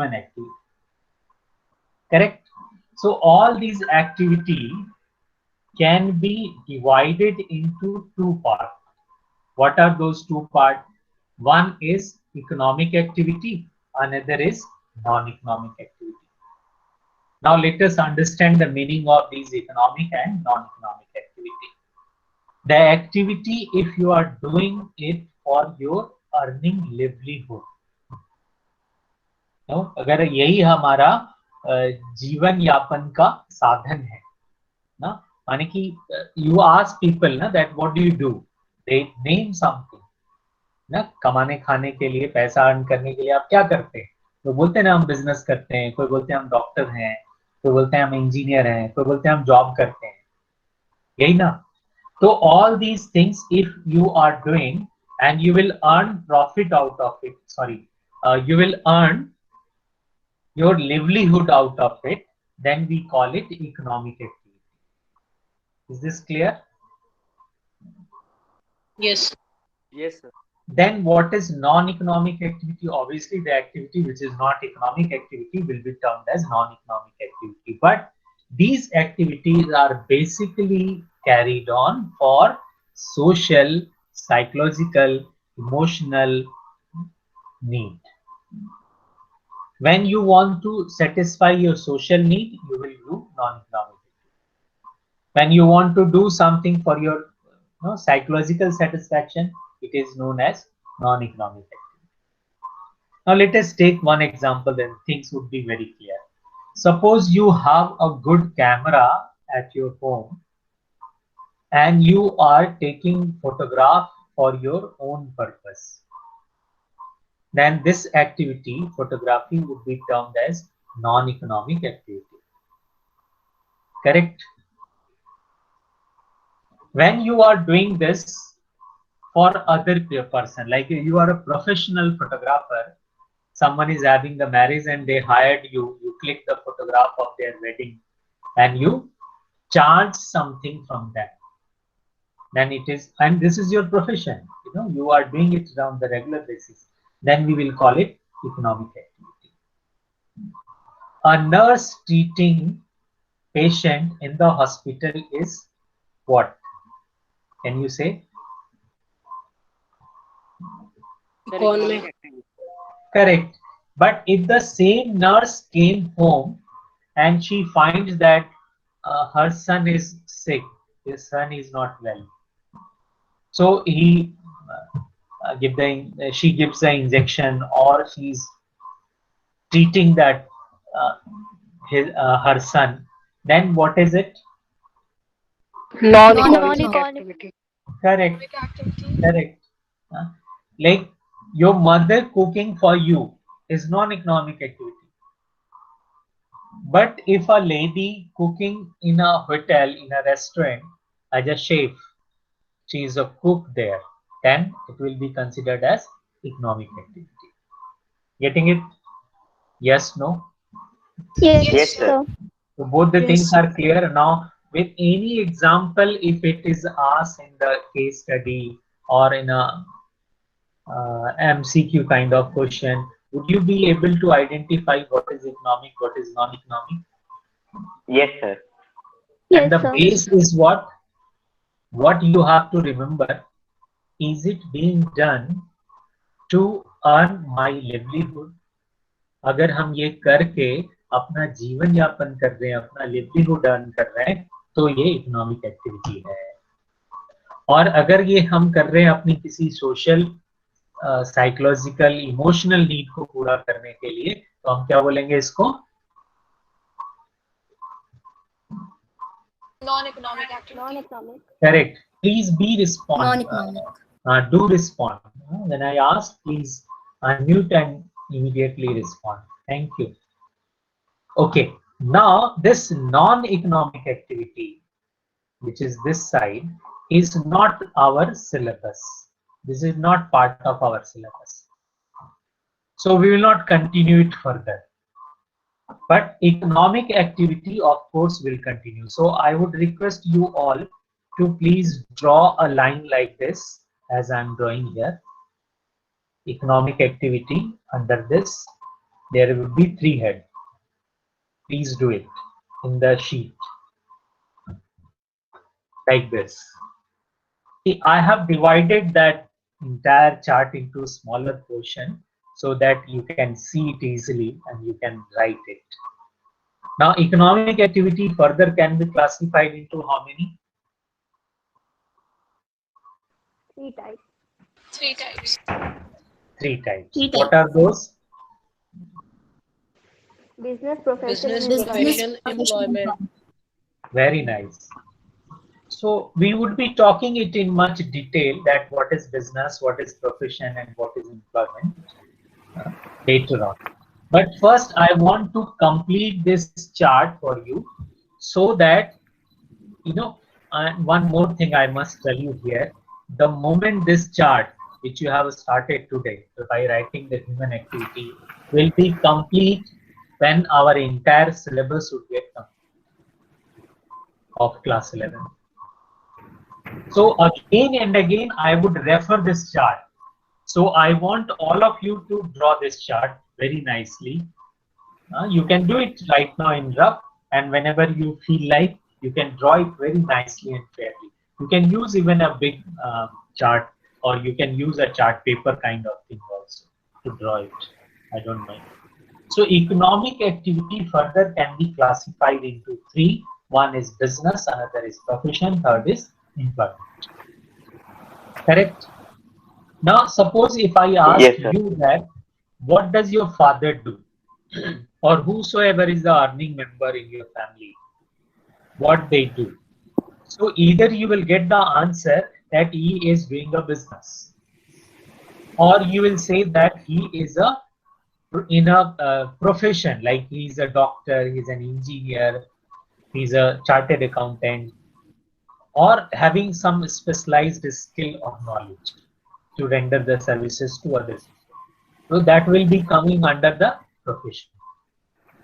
human activity. Correct? So all these activity can be divided into two parts. What are those two parts? One is economic activity, another is non-economic activity. Now let us understand the meaning of these economic and non-economic activity. The activity, if you are doing it for your earning livelihood, अगर यही हमारा जीवन यापन का साधन है ना, माने कि you ask people ना that what do you do, they name something ना, कमाने खाने के लिए, पैसा अर्न करने के लिए आप क्या करते हैं? तो बोलते हैं ना हम बिजनेस करते हैं, कोई बोलते हैं हम डॉक्टर हैं, कोई बोलते हैं हम इंजीनियर हैं, कोई बोलते हैं हम जॉब करते हैं, यही ना? तो all these things if you are doing and you will earn profit out of it, you will earn your livelihood out of it, then we call it economic activity. Is this clear? Yes. Yes, sir. Then what is non-economic activity? Obviously the activity which is not economic activity will be termed as non-economic activity, but these activities are basically carried on for social, psychological, emotional need. When you want to satisfy your social need, you will do non-economic. When you want to do something for your psychological satisfaction, it is known as non-economic activity. Now let us take one example, then things would be very clear. Suppose you have a good camera at your home and you are taking photograph for your own purpose. Then this activity, photography, would be termed as non-economic activity. Correct? When you are doing this for other person, like you are a professional photographer, someone is having the marriage and they hired you, you click the photograph of their wedding and you charge something from that. Then it is, and this is your profession, you are doing it on the regular basis, then we will call it economic activity. A nurse treating patient in the hospital is what? Can you say? Economic activity. Correct. But if the same nurse came home and she finds that her son is sick, his son is not well, so he she gives the injection, or she's treating that her son, then what is it? non-economic activity. Correct. Correct. Like your mother cooking for you is non-economic activity. But if a lady cooking in a hotel, in a restaurant, as a chef, she is a cook there, then it will be considered as economic activity. Getting it? Yes, no? Yes, sir. So both the things are clear. Now, with any example, if it is asked in the case study or in a MCQ kind of question, would you be able to identify what is economic, what is non-economic? Yes, sir. And the base is what? What you have to remember, is it being done to earn my livelihood? अगर हम ये करके अपना जीवन यापन कर रहे हैं, अपना लिवलीहुड अर्न कर रहे हैं, तो ये इकोनॉमिक एक्टिविटी है. और अगर ये हम कर रहे हैं अपनी किसी सोशल, साइकोलॉजिकल, इमोशनल नीड को पूरा करने के लिए, तो हम क्या बोलेंगे इसको? Non-economic activity. Correct. Please be respond. Non-economic. Do respond. When I ask, please unmute and immediately respond. Thank you. Okay. Now this non-economic activity, which is this side, is not our syllabus. This is not part of our syllabus. So we will not continue it further. But economic activity, of course, will continue. So I would request you all to please draw a line like this, as I'm drawing here. Economic activity under this. there will be 3 heads. Please do it in the sheet like this. See, I have divided that entire chart into smaller portion so that you can see it easily and you can write it. Now, economic activity further can be classified into how many? 3 types. 3 types. 3 types. 3 What are those? Business, profession, Business, and profession, employment. Very nice. So we would be talking it in much detail that what is business, what is profession, and what is employment later on. But first, I want to complete this chart for you so that, you know, one more thing I must tell you here. The moment this chart, which you have started today by writing the human activity, will be complete when our entire syllabus would get complete of class 11. So again and again, I would refer this chart. So I want all of you to draw this chart very nicely. You can do it right now in rough, and whenever you feel like, you can draw it very nicely and fairly. You can use even a big chart, or you can use a chart paper kind of thing also to draw it. I don't mind. So economic activity further can be classified into 3. One is business, another is profession, third is employment. Correct? Now, suppose if I ask Yes, sir. you that, what does your father do? Or whosoever is the earning member in your family, what they do. So either you will get the answer that he is doing a business, or you will say that he is in a profession, like he's a doctor, he's an engineer, he's a chartered accountant, or having some specialized skill or knowledge to render the services to others. So that will be coming under the profession.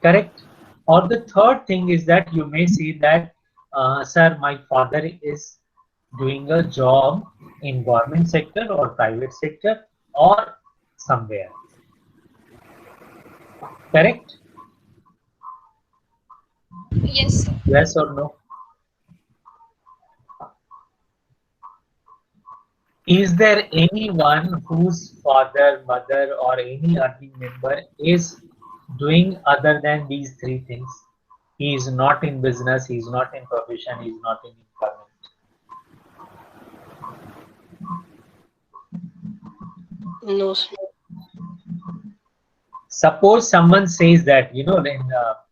Correct? Or the third thing is that you may see that, sir, my father is doing a job in government sector or private sector or somewhere. Correct? Yes, sir. Yes or no? Is there anyone whose father, mother, or any earning member is doing other than these 3 things? He is not in business, he is not in profession, he is not in employment. No, sir. Suppose someone says that, you know, in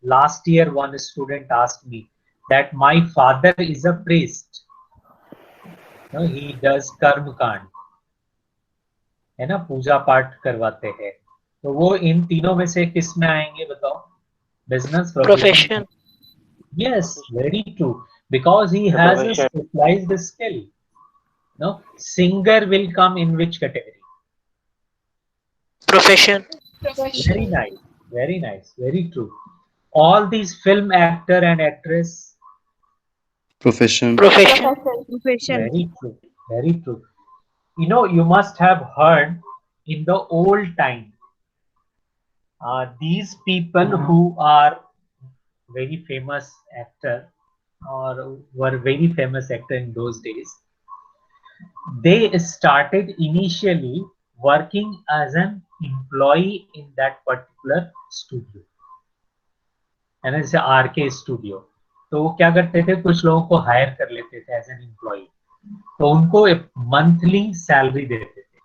last year one student asked me that my father is a priest. You know, he does कर्म कांड, है ना, पूजा पाठ करवाते हैं. तो वो इन तीनों में से किस में आएंगे बताओ? Business, Profession. Yes, very true. Because he The has profession. a specialized skill. No, singer will come in which category? Profession. Very nice, very nice, very true. All these film actor and actress. Profession. Profession. Very true, very true. You know, you must have heard in the old time, these people who are very famous actor or were very famous actor in those days, they started initially working as an employee in that particular studio, and it's RK studio. तो वो क्या करते थे, कुछ लोगों को higher कर लेते थे एज एन एम्प्लॉय, तो उनको मंथली सैलरी देते थे,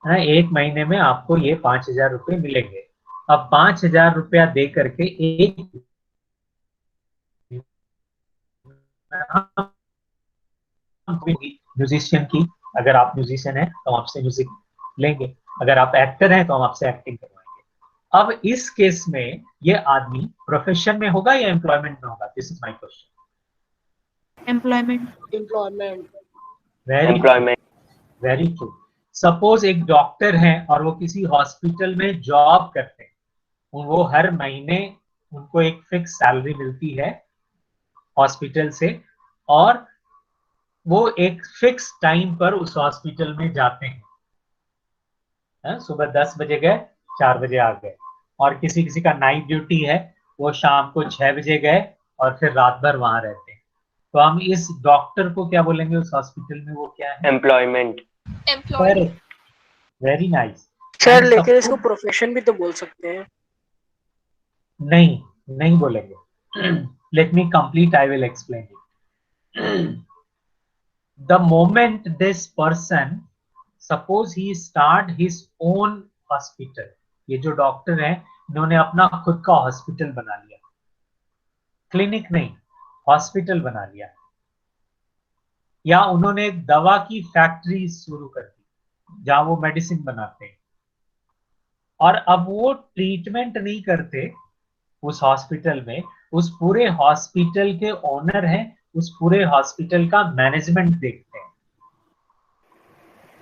है, 1 महीने में आपको ये 5,000 रुपए मिलेंगे. अब 5,000 रुपया दे करके एक म्यूजिशियन की, अगर आप म्यूजिशियन हैं तो हम आपसे म्यूजिक लेंगे, अगर आप एक्टर हैं तो हम आपसे एक्टिंग करवाएंगे. अब इस केस में ये आदमी प्रोफेशन में होगा या एम्प्लॉयमेंट में होगा? This is my question. Employment. Very true. Suppose एक डॉक्टर है और वो किसी हॉस्पिटल में जॉब करते हैं, वो हर महीने उनको एक फिक्स सैलरी मिलती है हॉस्पिटल से, और वो एक फिक्स टाइम पर उस हॉस्पिटल में जाते हैं. सुबह 10 बजे गए, 4 बजे आ गए, और किसी किसी का नाइट ड्यूटी है, वो शाम को 6 बजे गए और फिर रात भर वहां रहते हैं। तो हम इस डॉक्टर को क्या बोलेंगे उस हॉस्पिटल में, वो क्या है? Employment. Employee. Very nice. Sir लेकिन इसको प्रोफेशन भी तो बोल सकते हैं। नहीं, नहीं बोलेंगे। Let me complete, I will explain it. The moment this person, suppose he start his own hospital, ये जो डॉक्टर हैं इन्होंने अपना खुद का हॉस्पिटल बना लिया, क्लिनिक नहीं, हॉस्पिटल बना लिया, या उन्होंने दवा की फैक्ट्री शुरू कर दी जहां वो मेडिसिन बनाते हैं, और अब वो ट्रीटमेंट नहीं करते उस हॉस्पिटल में, उस पूरे हॉस्पिटल के ओनर हैं, उस पूरे हॉस्पिटल का मैनेजमेंट देखते हैं,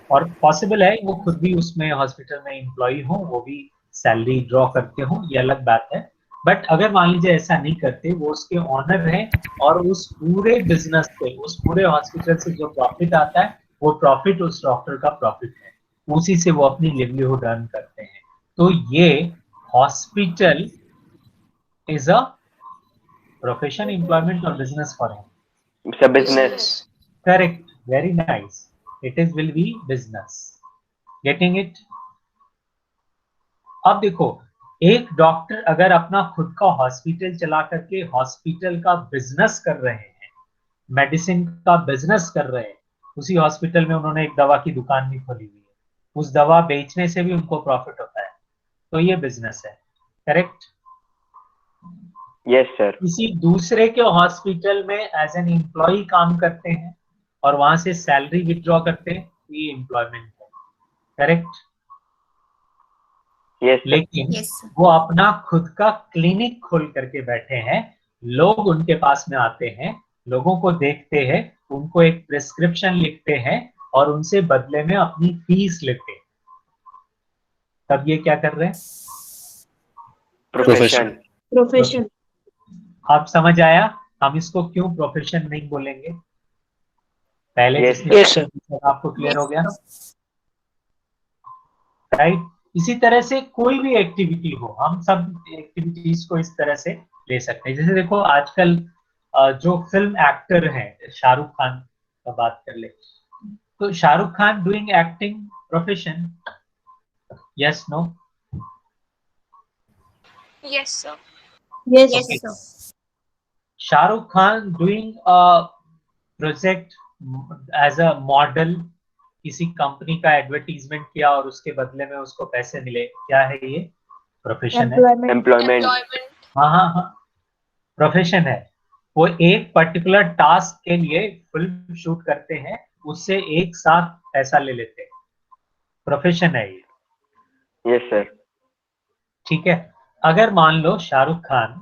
और पॉसिबल है वो खुद भी उसमें हॉस्पिटल में एम्प्लॉय हो, वो भी सैलरी ड्रॉ करते हो, ये अलग बात है। बट अगर मान लीजिए ऐसा नहीं करते, वो उसके ओनर हैं, और उस पूरे बिजनेस से, उस पूरे हॉस्पिटल से जो प्रॉफिट आता है, वो प्रॉफिट उस डॉक्टर का प्रॉफिट है, उसी से वो अपनी लिवलीहुड अर्न करते हैं। तो ये hospital is a profession, employment और business for him. It's a business. Correct. Very nice. It is will be business. Getting it? अब देखो, एक डॉक्टर अगर अपना खुद का हॉस्पिटल चला करके हॉस्पिटल का बिजनेस कर रहे हैं, मेडिसिन का बिजनेस कर रहे हैं, उसी हॉस्पिटल में उन्होंने एक दवा की दुकान भी खोली हुई है, उस दवा बेचने से भी उनको प्रॉफिट होता है, तो ये बिजनेस है। करेक्ट? Yes, sir. किसी दूसरे के हॉस्पिटल में एज एन एम्प्लॉय काम करते हैं और वहां से सैलरी विथड्रॉ करते हैं, ये एम्प्लॉयमेंट है। करेक्ट? Yes, sir. लेकिन वो अपना खुद का क्लिनिक खोल करके बैठे हैं, लोग उनके पास में आते हैं, लोगों को देखते हैं, उनको एक प्रिस्क्रिप्शन लिखते हैं और उनसे बदले में अपनी फीस लेते हैं, तब ये क्या कर रहे हैं? Profession. प्रोफेशन। आप समझ आया हम इसको क्यों प्रोफेशन नहीं बोलेंगे? पहले Yes, जिसने Yes, sir. आपको क्लियर हो गया ना? राइट? इसी तरह से कोई भी एक्टिविटी हो, हम सब एक्टिविटीज को इस तरह से ले सकते हैं। जैसे देखो आजकल जो फिल्म एक्टर हैं, शाहरुख खान का बात कर ले, तो Shahrukh Khan doing acting profession, yes no? Yes, sir. Okay. Shahrukh Khan doing project as a model, किसी कंपनी का एडवर्टीजमेंट किया और उसके बदले में उसको पैसे मिले, क्या है ये? प्रोफेशन है। Employment. हाँ हाँ हाँ, प्रोफेशन है। वो एक पर्टिकुलर टास्क के लिए फिल्म शूट करते हैं, उससे एक साथ पैसा ले लेते हैं, प्रोफेशन है ये। Yes, sir. ठीक है? अगर मान लो शाहरुख खान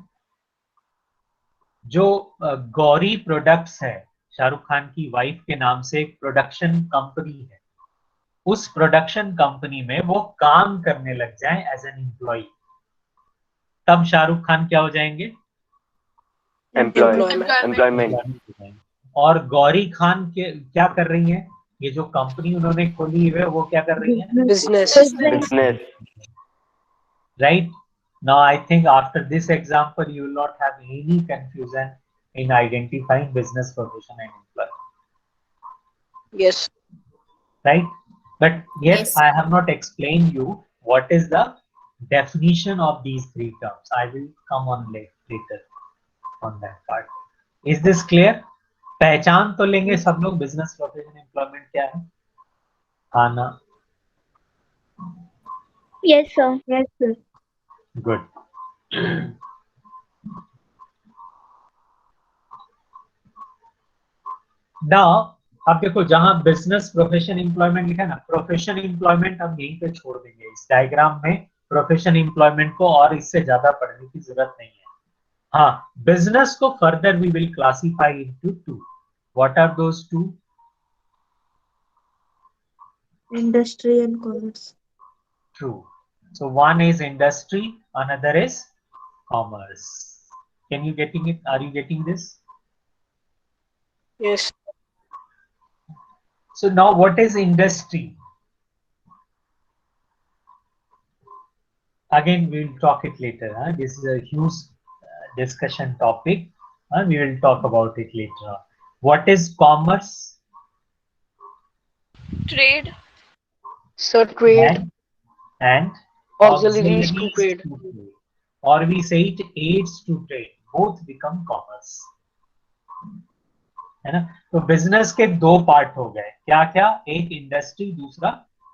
जो गौरी प्रोडक्ट्स है, शाहरुख खान की वाइफ के नाम से एक प्रोडक्शन कंपनी है, उस प्रोडक्शन कंपनी में वो काम करने लग जाए एज एन एम्प्लॉय, तब शाहरुख खान क्या हो जाएंगे? Employment. और गौरी खान के क्या कर रही है? ये जो कंपनी उन्होंने खोली है वो क्या कर रही है? Business. Business. Right? Now I think after this example you will not have any confusion in identifying business, profession and employment. Yes. Right? But yet I have not explained you what is the definition of these three terms. I will come on later on that part. Is this clear? पहचान तो लेंगे सब लोग, business, profession, employment क्या है? हाँ ना? Yes, sir. Yes, sir. Good. Now अब देखो, जहां बिजनेस, प्रोफेशन, एम्प्लॉयमेंट लिखा है ना, प्रोफेशन एम्प्लॉयमेंट हम यहीं पे छोड़ देंगे इस डायग्राम में, प्रोफेशन एम्प्लॉयमेंट को और इससे ज्यादा पढ़ने की जरूरत नहीं है। हाँ, बिजनेस को further we will classify into two. What are those two? Industry and commerce. True. So one is industry, another is commerce. Can you getting it? Are you getting this? Yes. So now what is industry? Again, we will talk it later. This is a huge discussion topic. We will talk about it later on. What is commerce? Trade. So trade. And Auxiliaries to trade. Or we say it aids to trade. Both become commerce. है ना? तो business के दो part हो गए. क्या क्या? एक इंडस्ट्री, दूसरा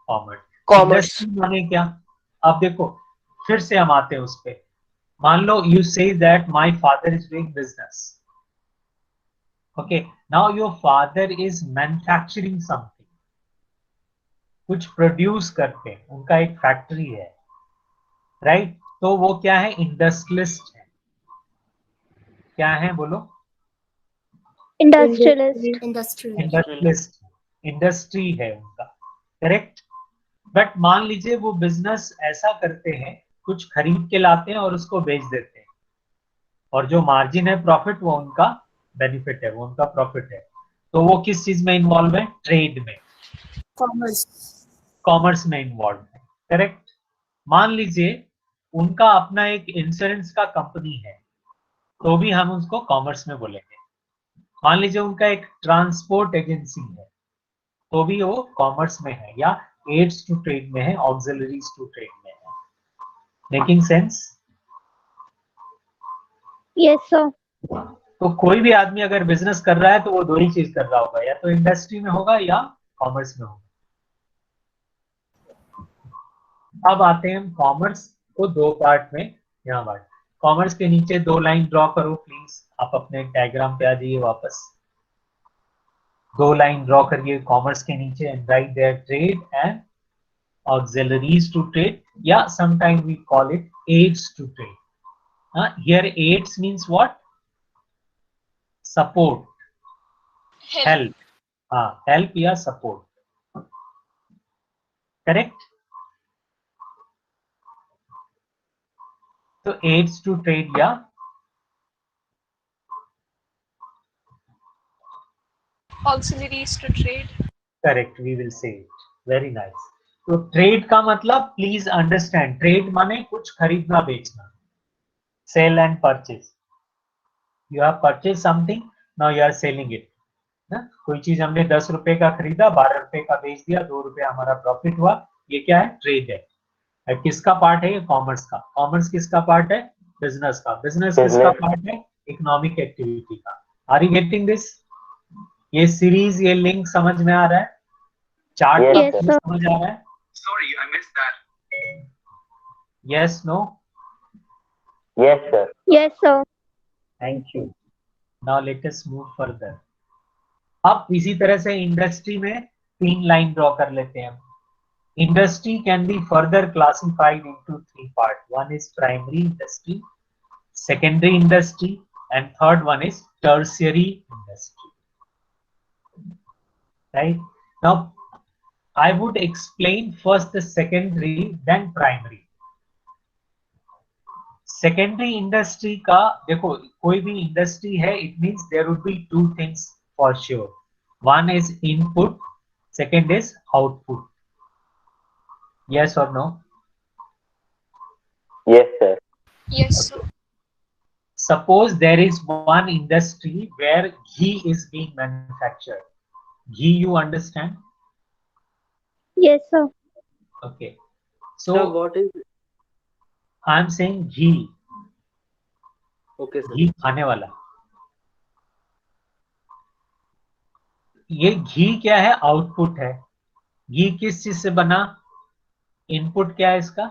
कॉमर्स. इंडस्ट्री माने क्या? अब देखो, फिर से हम आते हैं उस पे. मान लो you say that my father is doing business. Okay, now your father is manufacturing something. कुछ प्रोड्यूस करते हैं, उनका एक फैक्ट्री है, राइट? तो वो क्या है? इंडस्ट्रियलिस्ट है. क्या है बोलो? इंडस्ट्रियलिस्ट. इंडस्ट्री है उनका, करेक्ट? बट मान लीजिए वो बिजनेस ऐसा करते हैं, कुछ खरीद के लाते हैं और उसको बेच देते हैं, और जो मार्जिन है, प्रॉफिट, वो उनका बेनिफिट है, वो उनका प्रॉफिट है. तो वो किस चीज में इन्वॉल्व है? ट्रेड में, कॉमर्स में इन्वॉल्व है, करेक्ट? मान लीजिए उनका अपना एक इंश्योरेंस का कंपनी है, तो भी हम उसको कॉमर्स में बोलेंगे. मान लीजिए उनका एक ट्रांसपोर्ट एजेंसी है, तो भी वो कॉमर्स में है, या एड्स टू ट्रेड में है, ऑक्सिलरीज टू ट्रेड में है. Making sense? Yes sir. तो कोई भी आदमी अगर बिजनेस कर रहा है तो वो दो ही चीज कर रहा होगा, या तो इंडस्ट्री में होगा या कॉमर्स में होगा. अब आते हैं हम कॉमर्स को दो पार्ट में. यहाँ बात, कॉमर्स के नीचे दो लाइन ड्रॉ करो प्लीज. आप अपने डायग्राम पे आ जाइए वापस. दो लाइन ड्रॉ करिए कॉमर्स के नीचे, and right there trade and auxiliaries to trade, या sometime we call it aids to trade. Here aids means what? Support, help. Help या सपोर्ट, करेक्ट? तो एड्स टू ट्रेड या Auxiliaries to trade. Correct, we will say it. Very nice. तो trade का मतलब please understand, trade माने कुछ खरीदना बेचना, sale and purchase. You have purchase something, now you are selling it. कोई चीज हमने 10 रुपए का खरीदा, 12 रुपए का बेच दिया, 2 रुपए हमारा प्रॉफिट हुआ. ये क्या है? ट्रेड है. किसका पार्ट है? ये कॉमर्स का. कॉमर्स किसका पार्ट है? बिजनेस का. बिजनेस किसका पार्ट है? इकोनॉमिक एक्टिविटी का. Are you getting this? ये सीरीज, ये लिंक समझ में आ रहा है? Chart Yes, sir. समझ आ रहा है? Sorry, I missed that. Yes, no? Yes, sir. Yes, sir. Thank you. Now let us move further. अब इसी तरह से इंडस्ट्री में तीन लाइन ड्रॉ कर लेते हैं. Industry can be further classified into three part. One is primary industry, secondary industry, and third one is tertiary industry. Right now, I would explain first the secondary, then primary. Secondary industry का देखो, कोई भी industry है, it means there would be two things for sure. One is input, second is output. Yes or no? Yes, sir. Yes, sir. Suppose there is one industry where ghee is being manufactured. Ghee, you understand? Yes, sir. Okay. So So what is? I'm saying ghee. Okay, sir. घी खाने वाला. ये घी क्या है? Output है. घी किस चीज से बना? इनपुट क्या है इसका?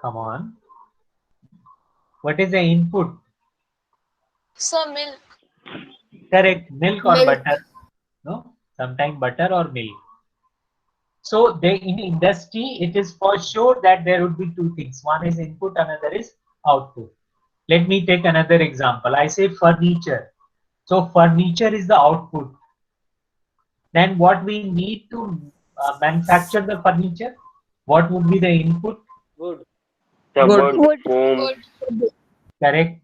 Come on. What is the input? Sir, milk. Correct. Milk or Milk. butter? No. Sometimes butter or milk. So they, in industry, it is for sure that there would be two things. One is input, another is output. Let me take another example. I say furniture. So furniture is the output. Then what we need to manufacture the furniture? What would be the input? Wood. So Wood. wood, foam. Wood. Correct.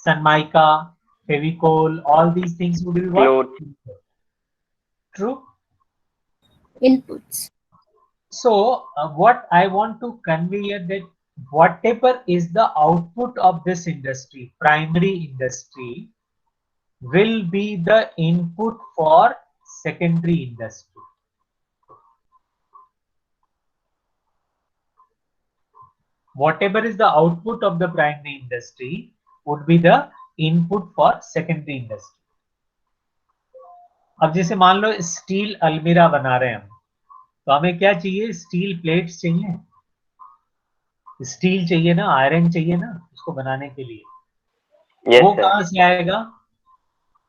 Sunmica, Fevicol, all these things would be what? Cloth. True. Inputs. So what I want to convey here that whatever is the output of this industry, primary industry, will be the input for secondary industry. Whatever is the output of the primary industry would be the input for secondary industry. अब जैसे मान लो steel अलमीरा बना रहे हैं हम, तो हमें क्या चाहिए? स्टील प्लेट्स चाहिए, स्टील चाहिए ना, आयरन चाहिए ना उसको बनाने के लिए। Yes, वो sir. कहाँ से आएगा?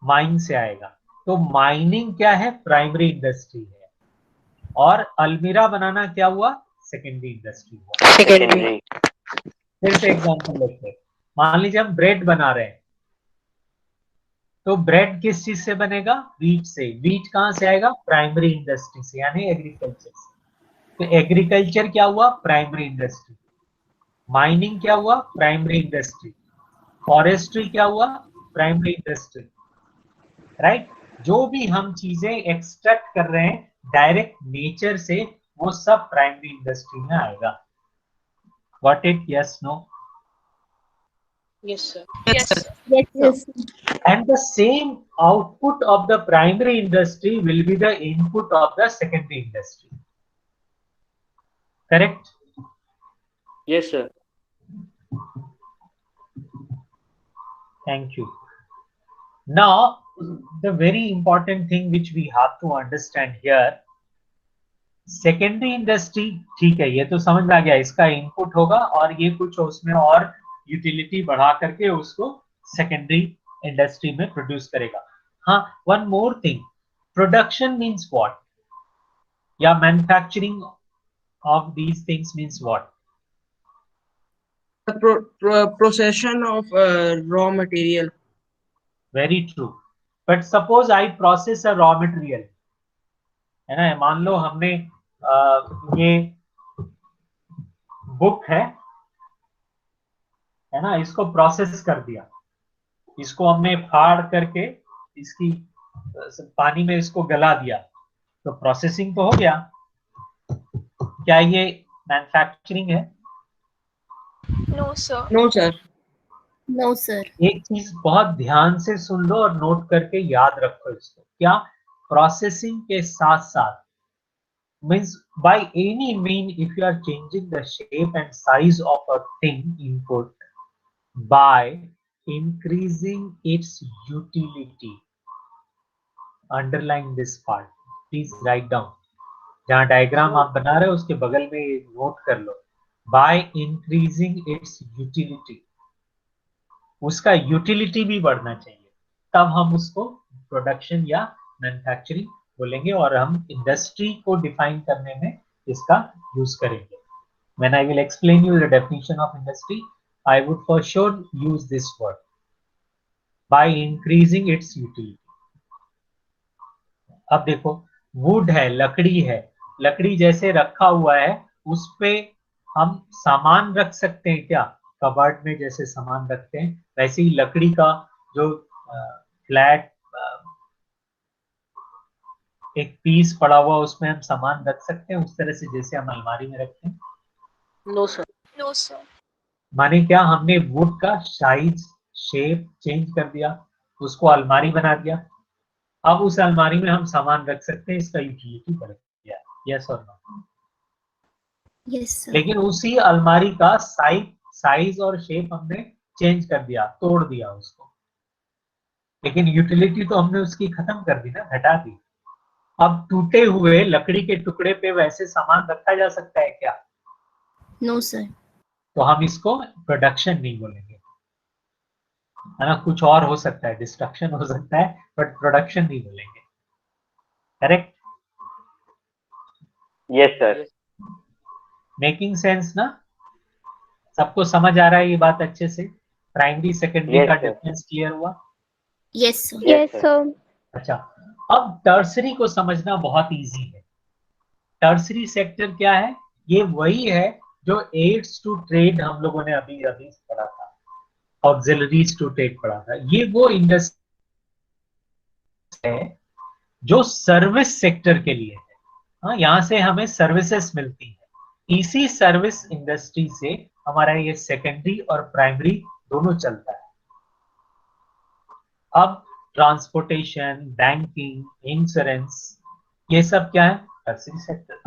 माइन से आएगा। तो माइनिंग क्या है? प्राइमरी इंडस्ट्री है। और अलमीरा बनाना क्या हुआ? सेकेंडरी इंडस्ट्री हुआ। Secondary. फिर से एग्जांपल लेते हैं। मान लीजिए हम ब्रेड बना रहे हैं, तो ब्रेड किस चीज से बनेगा? व्हीट से। व्हीट कहां से आएगा? प्राइमरी इंडस्ट्री से, यानी एग्रीकल्चर से। तो एग्रीकल्चर क्या हुआ? Primary industry. माइनिंग क्या हुआ? Primary industry. फॉरेस्ट्री क्या हुआ? Primary industry. राइट? जो भी हम चीजें एक्सट्रैक्ट कर रहे हैं डायरेक्ट नेचर से, वो सब प्राइमरी इंडस्ट्री में आएगा। Got it? Yes, no? Yes, sir. Yes, sir. Yes, yes. And the same output of the primary industry will be the input of the secondary industry. Correct? Yes, sir. Thank you. Now, the very important thing which we have to understand here, secondary industry, ठीक है, ये तो समझ में आ गया, इसका input होगा और ये कुछ उसमें और यूटिलिटी बढ़ा करके उसको सेकेंडरी इंडस्ट्री में प्रोड्यूस करेगा। हाँ, one more thing, production means what, या manufacturing of these things means what? Procession of raw material. Very true. But suppose I process a raw material, है ना, मान लो हमने ये बुक है ना, इसको प्रोसेस कर दिया, इसको हमने फाड़ करके इसकी पानी में इसको गला दिया, तो प्रोसेसिंग तो हो गया। क्या ये मैन्युफैक्चरिंग है? No, sir. No, sir. No, sir. एक चीज बहुत ध्यान से सुन लो और नोट करके याद रखो इसको, क्या प्रोसेसिंग के साथ साथ means by any mean if you are changing the shape and size of a thing input by increasing its utility, underline this part, please write down, जहां डायग्राम आप बना रहे हो उसके बगल में नोट कर लो, by increasing its utility, उसका यूटिलिटी भी बढ़ना चाहिए, तब हम उसको प्रोडक्शन या मैन्युफैक्चरिंग बोलेंगे और हम इंडस्ट्री को डिफाइन करने में इसका यूज करेंगे। When I will explain you the definition of industry, I would for sure use this word, by increasing its utility. अब देखो, वुड है, लकड़ी है, लकड़ी जैसे रखा हुआ है उस पे हम सामान रख सकते हैं क्या? कबर्ड में जैसे सामान रखते हैं वैसे ही लकड़ी का जो फ्लैट एक पीस पड़ा हुआ उसमें हम सामान रख सकते हैं उस तरह से जैसे हम अलमारी में रखते हैं? No, sir. No, sir. माने क्या, हमने वुड का साइज शेप चेंज कर दिया, उसको अलमारी बना दिया, अब उस अलमारी में हम सामान रख सकते हैं, इसका यूटिलिटी बढ़ गया। यस और नो? Yes, sir. लेकिन उसी अलमारी का साइज और शेप हमने चेंज कर दिया, तोड़ दिया उसको, लेकिन यूटिलिटी तो हमने उसकी खत्म कर दी ना, घटा दी। अब टूटे हुए लकड़ी के टुकड़े पे वैसे सामान रखा जा सकता है क्या? No, sir. तो हम इसको प्रोडक्शन नहीं बोलेंगे, है ना, कुछ और हो सकता है, डिस्ट्रक्शन हो सकता है, बट प्रोडक्शन नहीं बोलेंगे। Correct? Yes, sir. Making sense ना? सबको समझ आ रहा है ये बात अच्छे से? प्राइमरी सेकेंडरी Yes, का sir. डिफरेंस क्लियर हुआ? Yes, sir. Yes, sir. sir. अच्छा, अब टर्सरी को समझना बहुत इजी है। टर्सरी सेक्टर क्या है? ये वही है जो एड्स टू ट्रेड हम लोगों ने अभी पढ़ा था, ऑक्सिलरीज टू ट्रेड पढ़ा था। ये वो इंडस्ट्री है जो सर्विस सेक्टर के लिए है। हाँ, यहाँ से हमें सर्विसेज मिलती है। इसी सर्विस इंडस्ट्री से हमारा ये सेकेंडरी और प्राइमरी दोनों चलता है। अब ट्रांसपोर्टेशन, बैंकिंग, इंश्योरेंस, ये सब क्या है? Tertiary sector,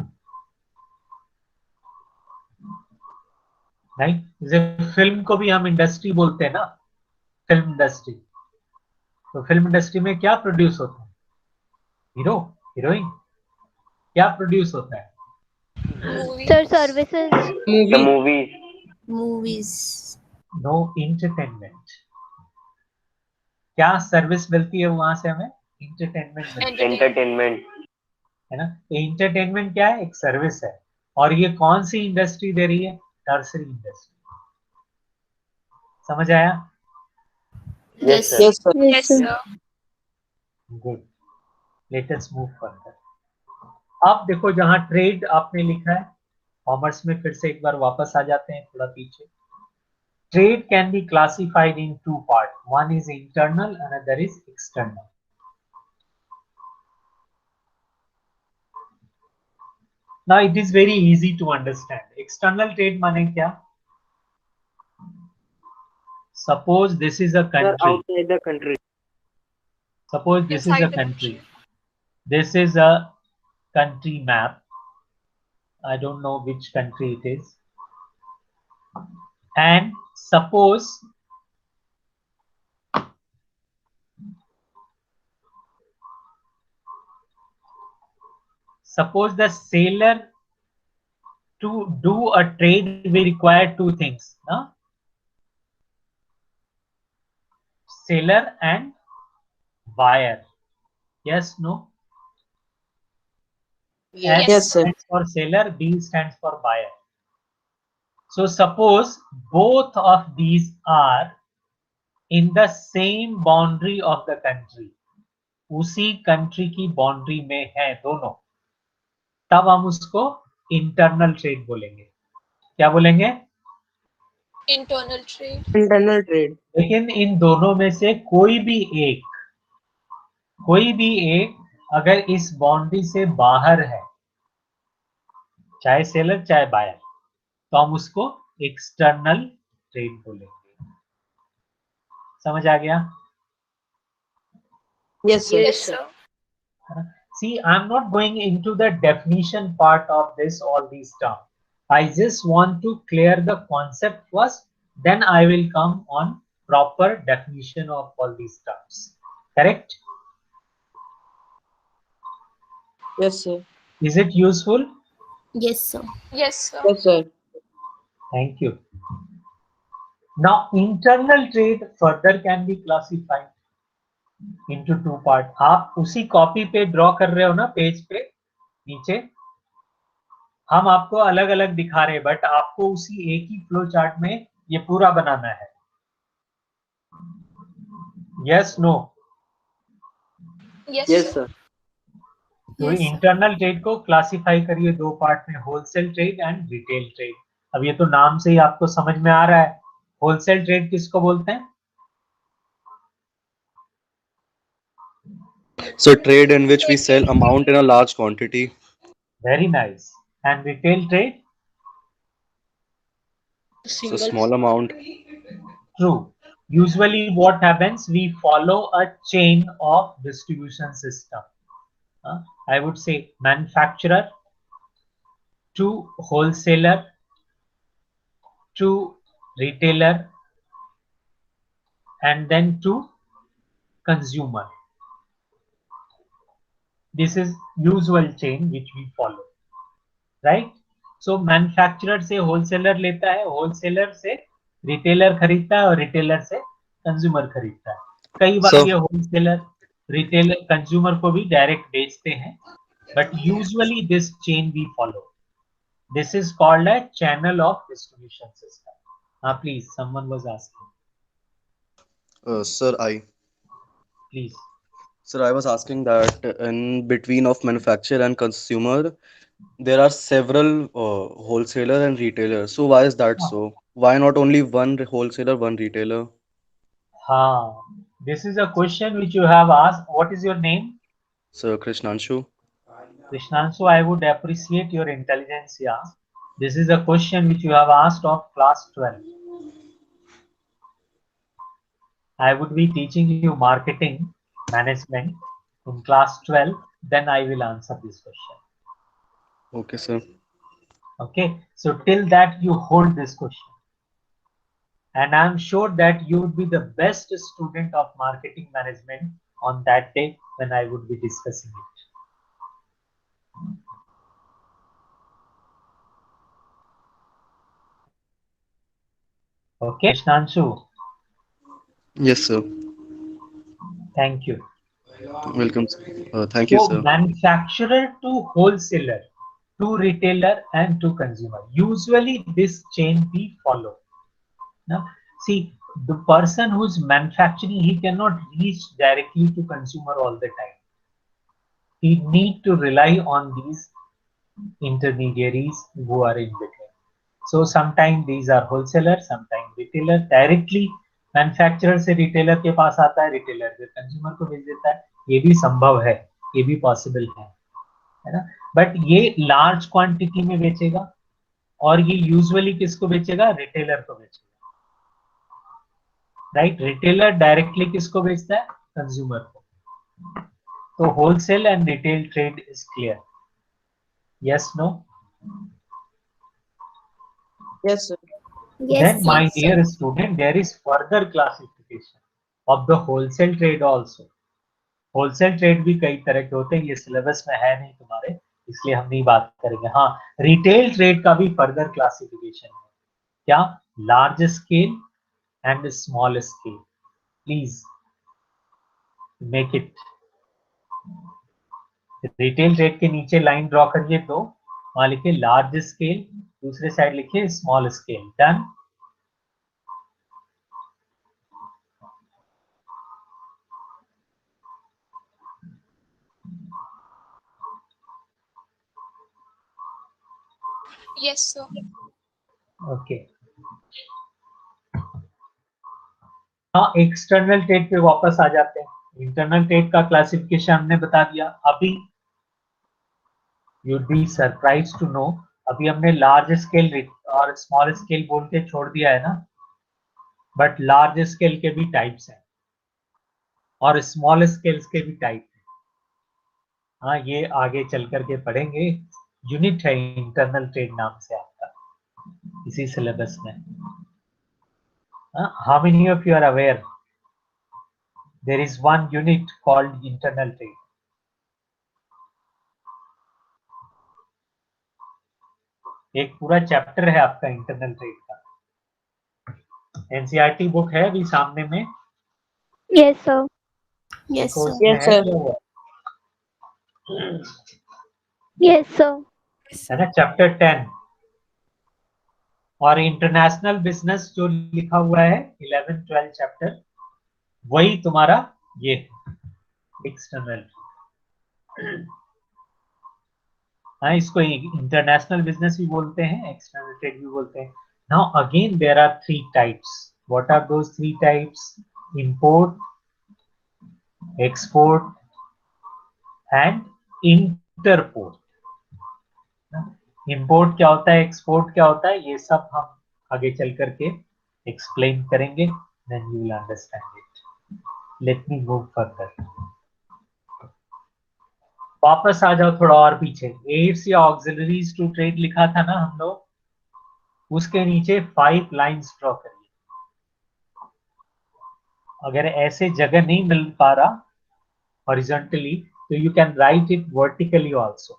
right. जैसे फिल्म को भी हम इंडस्ट्री बोलते हैं ना, फिल्म इंडस्ट्री। तो फिल्म इंडस्ट्री में क्या प्रोड्यूस होता है? हीरो, हीरोइन, क्या प्रोड्यूस होता है? Movies. Sir, services. The movie, movies. Movies. No, entertainment. क्या सर्विस मिलती है वहां से हमें? इंटरटेनमेंट मिलती Entertainment. है ना। तो इंटरटेनमेंट क्या है? एक सर्विस है। और ये कौन सी इंडस्ट्री दे रही है? Tertiary industry. समझ आया? Yes, sir. yes sir, Yes, sir. Good, late us move further. अब देखो, जहां ट्रेड आपने लिखा है, कॉमर्स में फिर से एक बार वापस आ जाते हैं थोड़ा पीछे। Trade can be classified in two part, one is internal, another is external. Now it is very easy to understand. External trade माने क्या? Suppose this is a Sir, country. outside the country. Suppose this is Inside a the country. country. This is a country map. I don't know which country it is. And suppose the sailor, to do a trade we require two things, no? Seller and buyer. Yes, no? yes, Yes. sir, stands for seller, B stands for buyer. So suppose both of these are in the same boundary of the country, उसी country की boundary में है दोनों, तब हम उसको internal trade बोलेंगे। क्या बोलेंगे? Internal trade. internal trade, लेकिन इन दोनों में से कोई भी एक अगर इस बाउंड्री से बाहर है, चाहे सेलर चाहे बायर, तो हम उसको एक्सटर्नल ट्रेड बोलेंगे। समझ आ गया? yes sir, Yes, sir. See, I'm not going into the definition part of this, all these terms. I just want to clear the concept first, then I will come on proper definition of all these terms. Correct? yes sir, Is it useful? Yes, sir. Yes, sir. yes sir, Thank you. Now, internal trade further can be classified into two part. आप उसी copy पे draw कर रहे हो ना, page पे नीचे, हम आपको अलग अलग दिखा रहे हैं, बट आपको उसी एक ही फ्लो चार्ट में ये पूरा बनाना है। Yes, no? Yes, Yes, sir. sir. तो Yes, sir. इंटरनल ट्रेड को क्लासिफाई करिए दो पार्ट में, wholesale trade and retail trade. अब ये तो नाम से ही आपको समझ में आ रहा है, होलसेल ट्रेड किसको बोलते हैं? So trade in which we sell amount in a large quantity. Very nice. And retail trade? So small amount. True. Usually what happens, we follow a chain of distribution system. I would say manufacturer to wholesaler to retailer and then to consumer. This is usual chain which we follow, right? So manufacturer से wholesaler लेता है, wholesaler से retailer खरीदता है और retailer से consumer खरीदता है। कई बार So- ये wholesaler retailer consumer को भी direct बेचते हैं, but usually this chain we follow. This is called a channel of distribution system. Please, someone was asking. Sir, Please. I was asking that in between of manufacturer and consumer, there are several wholesaler and retailer. So why is that so? Why not only one wholesaler, one retailer? This is a question which you have asked. What is your name? Sir Krishnanshu. Krishnanshu, I would appreciate your intelligence here. This is a question which you have asked of class 12. I would be teaching you marketing management in class 12, then I will answer this question. Okay, sir. Okay, so till that you hold this question. And I'm sure that you would be the best student of marketing management on that day when I would be discussing it. Okay, Krishnanshu, Yes, sir. thank you. Welcome, sir. Thank you, So sir. manufacturer to wholesaler, to retailer and to consumer. Usually this chain we follow. Now, see, the person who's manufacturing, he cannot reach directly to consumer all the time. He need to rely on these intermediaries who are in between. So sometimes these are wholesalers, sometimes retailer. Directly manufacturer से retailer के पास आता है, retailer से consumer को भेज देता है. ये भी संभव है, ये भी पॉसिबल है ना. बट ये लार्ज क्वांटिटी में बेचेगा और ये यूजुअली किसको बेचेगा? रिटेलर को बेचेगा. राइट, रिटेलर डायरेक्टली किसको बेचता है? कंज्यूमर को. तो wholesale and retail trade is clear. Yes, no? Yes, sir. Yes, Then, my yes, dear student, there is further classification of the wholesale trade also. Wholesale trade भी कई तरह के होते हैं, ये सिलेबस में है नहीं तुम्हारे, इसलिए हम नहीं बात करेंगे. हाँ, रिटेल ट्रेड का भी फर्दर क्लासिफिकेशन है. क्या? Large scale and small scale. Please make it. Retail trade के नीचे लाइन ड्रॉ करिए, तो वहां लिखिए लार्ज स्केल, दूसरे साइड लिखिए small scale. Done. Yes, sir. Okay. हाँ, एक्सटर्नल ट्रेड पे वापस आ जाते हैं. इंटरनल ट्रेड का क्लासिफिकेशन हमने बता दिया. अभी you'd be surprised to know, अभी हमने लार्ज स्केल और स्मॉल स्केल बोल के छोड़ दिया है ना, बट लार्ज स्केल के भी टाइप्स हैं और स्मॉल स्केल्स के भी टाइप हैं. हाँ, ये आगे चल करके पढ़ेंगे. यूनिट है इंटरनल ट्रेड नाम से आपका इसी सिलेबस में. How many of you are aware there is one unit called internal trade? एक पूरा चैप्टर है आपका इंटरनल ट्रेड का. एनसीईआरटी बुक है अभी सामने में. Yes, sir. yes, देखो sir. उसमें Yes, है sir. क्या हुआ Yes, sir. है ना, चैप्टर 10. और इंटरनेशनल बिजनेस जो लिखा हुआ है 11-12 चैप्टर, वही तुम्हारा ये एक्सटर्नल. हाँ, इसको इंटरनेशनल बिजनेस भी बोलते हैं, एक्सटर्नल ट्रेड भी बोलते हैं. Now again there are 3 types. What are those 3 types? Import, export and interport. Import क्या होता है, एक्सपोर्ट क्या होता है, ये सब हम आगे चल करके एक्सप्लेन करेंगे. Then you will understand it. Let me move further. वापस आ जाओ थोड़ा और पीछे. एड्स या ऑक्सिलरीज टू ट्रेड लिखा था ना हम लोग, उसके नीचे 5 लाइंस ड्रॉ करिए. अगर ऐसे जगह नहीं मिल पा रहा हॉरिजॉन्टली, तो you can write it vertically also,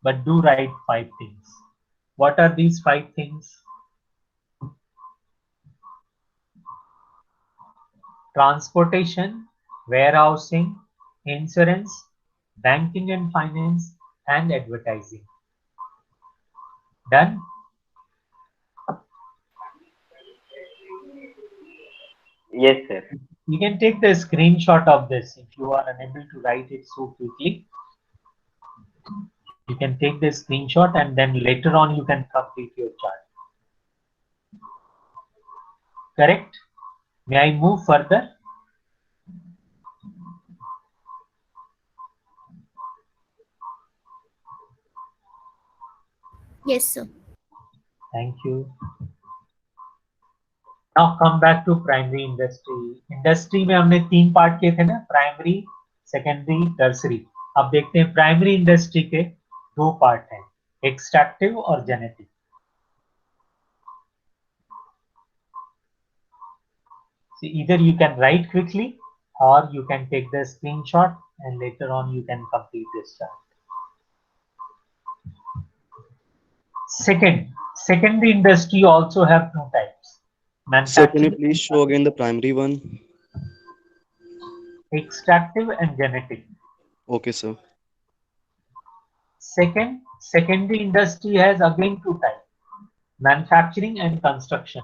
but do write 5 things. What are these 5 things? Transportation, warehousing, insurance, banking and finance, and advertising. Done? Yes, sir. You can take the screenshot of this if you are unable to write it so quickly. You can take the screenshot and then later on you can complete your chart. Correct? May I move further? Yes, sir. Thank you. Now come back to primary industry. Industry में हमने 3 part किए थे ना, primary, secondary, tertiary. अब देखते हैं primary industry के 2 part हैं, एक्सट्रैक्टिव और genetic. So either you can write quickly or you can take the screenshot and later on you can complete this chart. Secondary industry also have 2 types. Sir, can you Manufacturing, please show again the primary one? extractive and genetic. Okay, sir. Secondary industry has again 2 types, manufacturing and construction.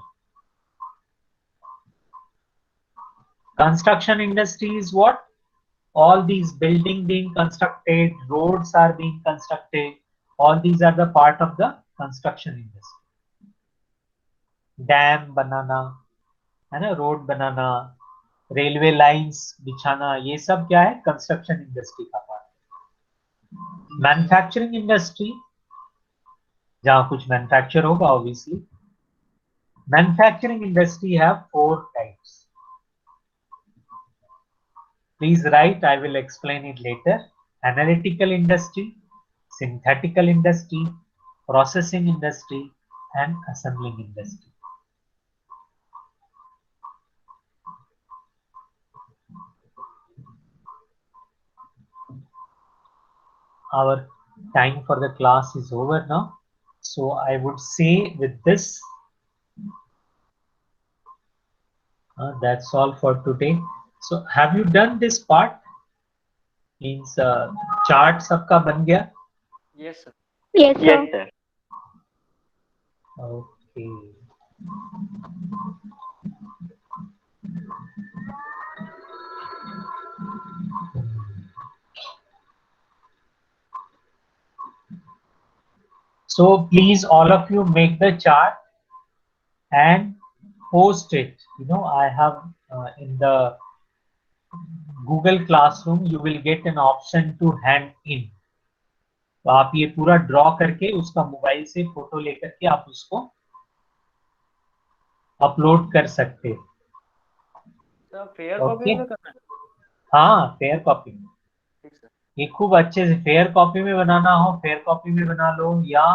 Construction industry is what? All these buildings being constructed, roads are being constructed, all these are the part of the construction industry. Dam बनाना, है ना, road बनाना, railway lines बिछाना, ये सब क्या है? Construction industry का part. Manufacturing industry, जहां कुछ मैन्युफैक्चर होगा obviously. Manufacturing industry have 4 types. Please write, I will explain it later. Analytical industry, synthetical industry, processing industry, and assembling industry. Our time for the class is over now. So I would say with this, that's all for today. So have you done this part? Means chart सबका बन गया? Yes, sir. Yes, sir. Yes, sir. Okay. So please, all of you make the chart and post it. You know, I have in the Google Classroom, you will get an option to hand in. तो आप ये पूरा draw करके उसका mobile से photo लेकर के आप उसको अपलोड कर सकते हो. सर फेयर कॉपी में करना है? हाँ, फेयर कॉपी में. ठीक सर. ये खूब अच्छे से फेयर कॉपी में बनाना हो, फेयर कॉपी में बना लो, या